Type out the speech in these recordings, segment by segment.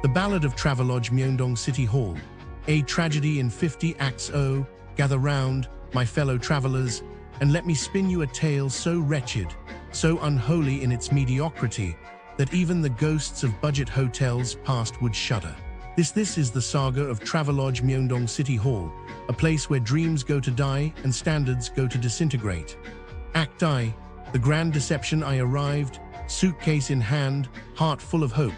The Ballad of Travelodge Myeongdong City Hall. A tragedy in 50 acts. Oh, gather round, my fellow travelers, and let me spin you a tale so wretched, so unholy in its mediocrity, that even the ghosts of budget hotels past would shudder. This is the saga of Travelodge Myeongdong City Hall, a place where dreams go to die and standards go to disintegrate. Act I, the grand deception. I arrived, suitcase in hand, heart full of hope,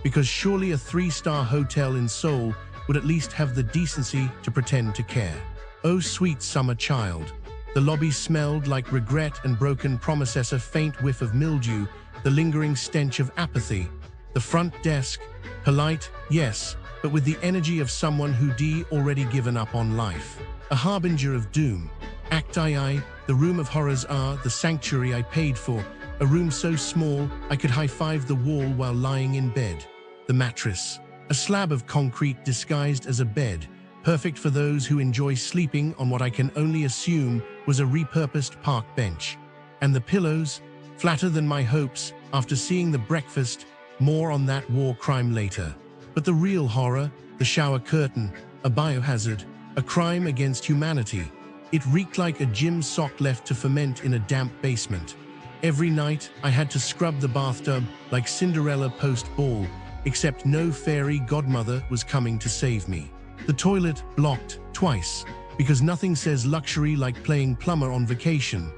because surely a 3-star hotel in Seoul would at least have the decency to pretend to care. Oh, sweet summer child. The lobby smelled like regret and broken promises, a faint whiff of mildew, the lingering stench of apathy. The front desk, polite, yes, but with the energy of someone who'd already given up on life. A harbinger of doom. Act I, the room of horrors. The sanctuary I paid for, a room so small I could high-five the wall while lying in bed. The mattress, a slab of concrete disguised as a bed, perfect for those who enjoy sleeping on what I can only assume was a repurposed park bench. And the pillows, flatter than my hopes after seeing the breakfast. More on that war crime later. But the real horror, the shower curtain, a biohazard, a crime against humanity. It reeked like a gym sock left to ferment in a damp basement. Every night I had to scrub the bathtub like Cinderella post-ball, except no fairy godmother was coming to save me. The toilet blocked twice, because nothing says luxury like playing plumber on vacation.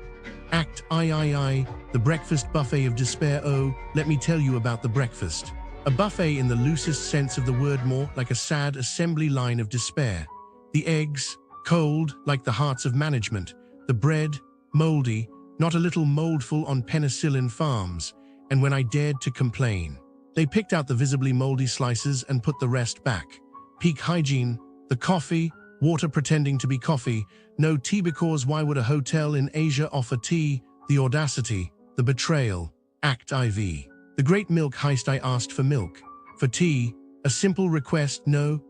Act I, the breakfast buffet of despair. Oh, let me tell you about the breakfast. A buffet in the loosest sense of the word, more like a sad assembly line of despair. The eggs, cold like the hearts of management. The bread, moldy, not a little moldful on penicillin farms. And when I dared to complain, they picked out the visibly moldy slices and put the rest back. Peak hygiene. The coffee, water pretending to be coffee. No tea, because why would a hotel in Asia offer tea? The audacity, the betrayal. Act IV. The great milk heist. I asked for milk. For tea, a simple request. No,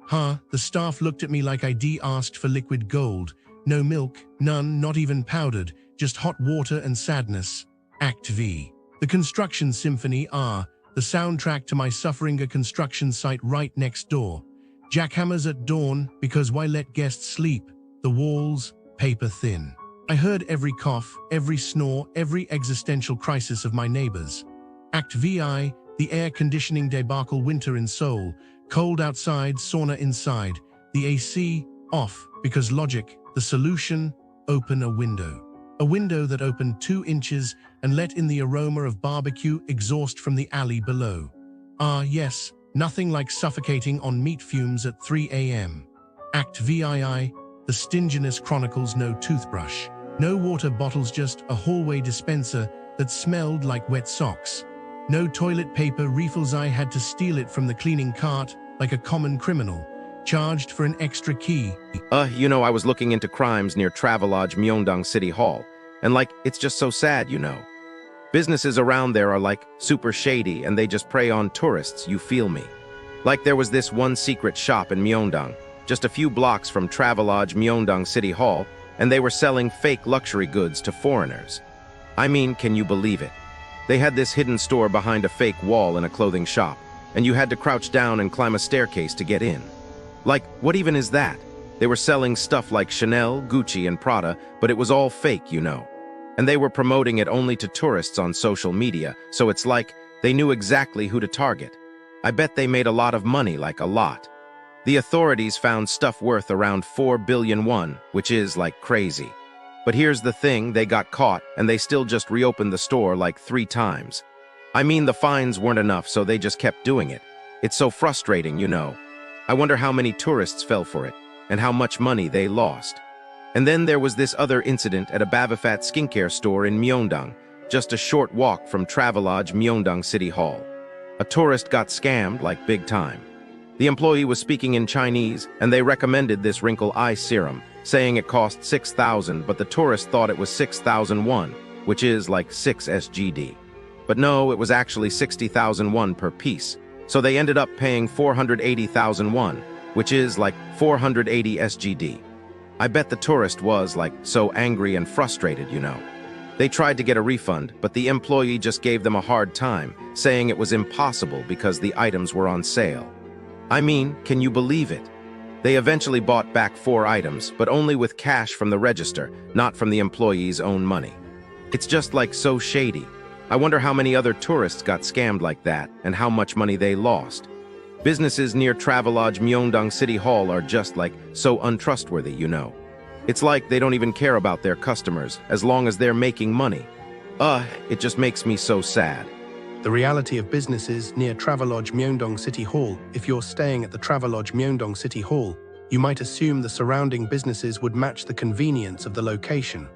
the staff looked at me like I'd asked for liquid gold. No milk, none, not even powdered, just hot water and sadness. Act V. The construction symphony. The soundtrack to my suffering. A construction site right next door. Jackhammers at dawn, because why let guests sleep? The walls, paper thin. I heard every cough, every snore, every existential crisis of my neighbors. Act VI, the air conditioning debacle. Winter in Seoul, cold outside, sauna inside. The AC, off, because logic, the solution, open a window. A window that opened 2 inches and let in the aroma of barbecue exhaust from the alley below. Yes, nothing like suffocating on meat fumes at 3 a.m. Act VII, the stinginess chronicles. No toothbrush, no water bottles, just a hallway dispenser that smelled like wet socks. No toilet paper refills. I had to steal it from the cleaning cart like a common criminal, charged for an extra key. I was looking into crimes near Travelodge Myeongdong City Hall, and it's just so sad, Businesses around there are super shady, and they just prey on tourists, you feel me? There was this one secret shop in Myeongdong, just a few blocks from Travelodge Myeongdong City Hall, and they were selling fake luxury goods to foreigners. I mean, can you believe it? They had this hidden store behind a fake wall in a clothing shop, and you had to crouch down and climb a staircase to get in. What even is that? They were selling stuff like Chanel, Gucci, and Prada, but it was all fake, And they were promoting it only to tourists on social media, so it's like they knew exactly who to target. I bet they made a lot of money, a lot. The authorities found stuff worth around 4 billion won, which is crazy. But here's the thing, they got caught, and they still just reopened the store 3 times. I mean, the fines weren't enough, so they just kept doing it. It's so frustrating, I wonder how many tourists fell for it, and how much money they lost. And then there was this other incident at a Bavafat skincare store in Myeongdong, just a short walk from Travelodge Myeongdong City Hall. A tourist got scammed big time. The employee was speaking in Chinese, and they recommended this wrinkle eye serum, saying it cost 6,000, but the tourist thought it was 6,001, which is 6 SGD. But no, it was actually 60,000 won per piece, so they ended up paying 480,000 won, which is 480 SGD. I bet the tourist was so angry and frustrated, They tried to get a refund, but the employee just gave them a hard time, saying it was impossible because the items were on sale. I mean, can you believe it? They eventually bought back 4 items, but only with cash from the register, not from the employee's own money. It's just like so shady. I wonder how many other tourists got scammed like that and how much money they lost. Businesses near Travelodge Myeongdong City Hall are just like so untrustworthy, you know. It's like they don't even care about their customers as long as they're making money. It just makes me so sad. The reality of businesses near Travelodge Myeongdong City Hall. If you're staying at the Travelodge Myeongdong City Hall, you might assume the surrounding businesses would match the convenience of the location.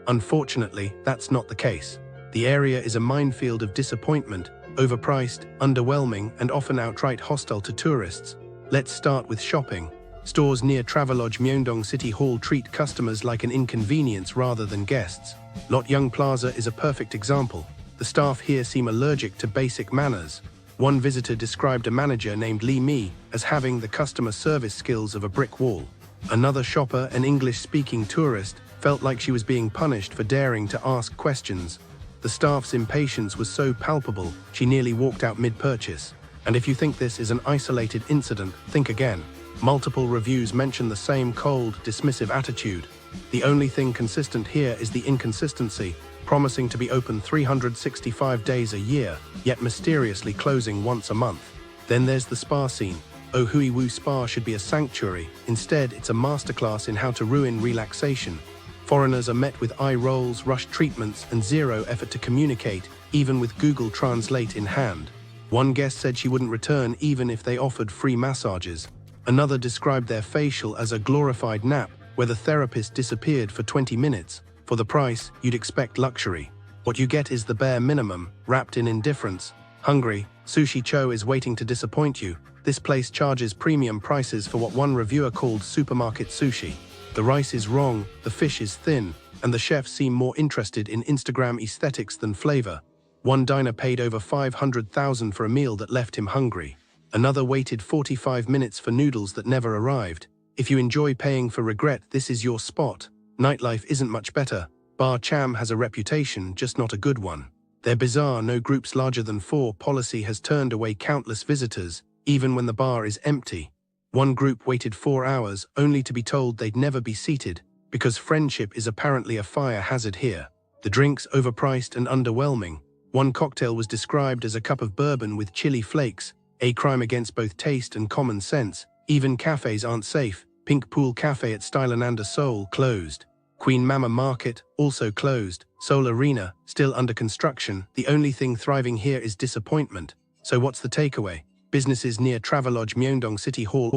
Unfortunately, that's not the case. The area is a minefield of disappointment, overpriced, underwhelming, and often outright hostile to tourists. Let's start with shopping. Stores near Travelodge Myeongdong City Hall treat customers like an inconvenience rather than guests. Lotyung Plaza is a perfect example. The staff here seem allergic to basic manners. One visitor described a manager named Lee Mi as having the customer service skills of a brick wall. Another shopper, an English-speaking tourist, felt like she was being punished for daring to ask questions. The staff's impatience was so palpable, she nearly walked out mid-purchase. And if you think this is an isolated incident, think again. Multiple reviews mention the same cold, dismissive attitude. The only thing consistent here is the inconsistency, promising to be open 365 days a year, yet mysteriously closing once a month. Then there's the spa scene. Oh Hui Wu Spa should be a sanctuary. Instead, it's a masterclass in how to ruin relaxation. Foreigners are met with eye rolls, rushed treatments, and zero effort to communicate, even with Google Translate in hand. One guest said she wouldn't return even if they offered free massages. Another described their facial as a glorified nap, where the therapist disappeared for 20 minutes. For the price, you'd expect luxury. What you get is the bare minimum, wrapped in indifference. Hungry, Sushi Cho is waiting to disappoint you. This place charges premium prices for what one reviewer called supermarket sushi. The rice is wrong, the fish is thin, and the chefs seem more interested in Instagram aesthetics than flavor. One diner paid over 500,000 for a meal that left him hungry. Another waited 45 minutes for noodles that never arrived. If you enjoy paying for regret, this is your spot. Nightlife isn't much better. Bar Cham has a reputation, just not a good one. Their bizarre no groups larger than 4 policy has turned away countless visitors, even when the bar is empty. One group waited 4 hours, only to be told they'd never be seated, because friendship is apparently a fire hazard here. The drinks overpriced and underwhelming. One cocktail was described as a cup of bourbon with chili flakes, a crime against both taste and common sense. Even cafes aren't safe. Pink Pool Cafe at Stylananda Seoul closed. Queen Mama Market also closed. Seoul Arena still under construction. The only thing thriving here is disappointment. So what's the takeaway? Businesses near Travelodge Myeongdong City Hall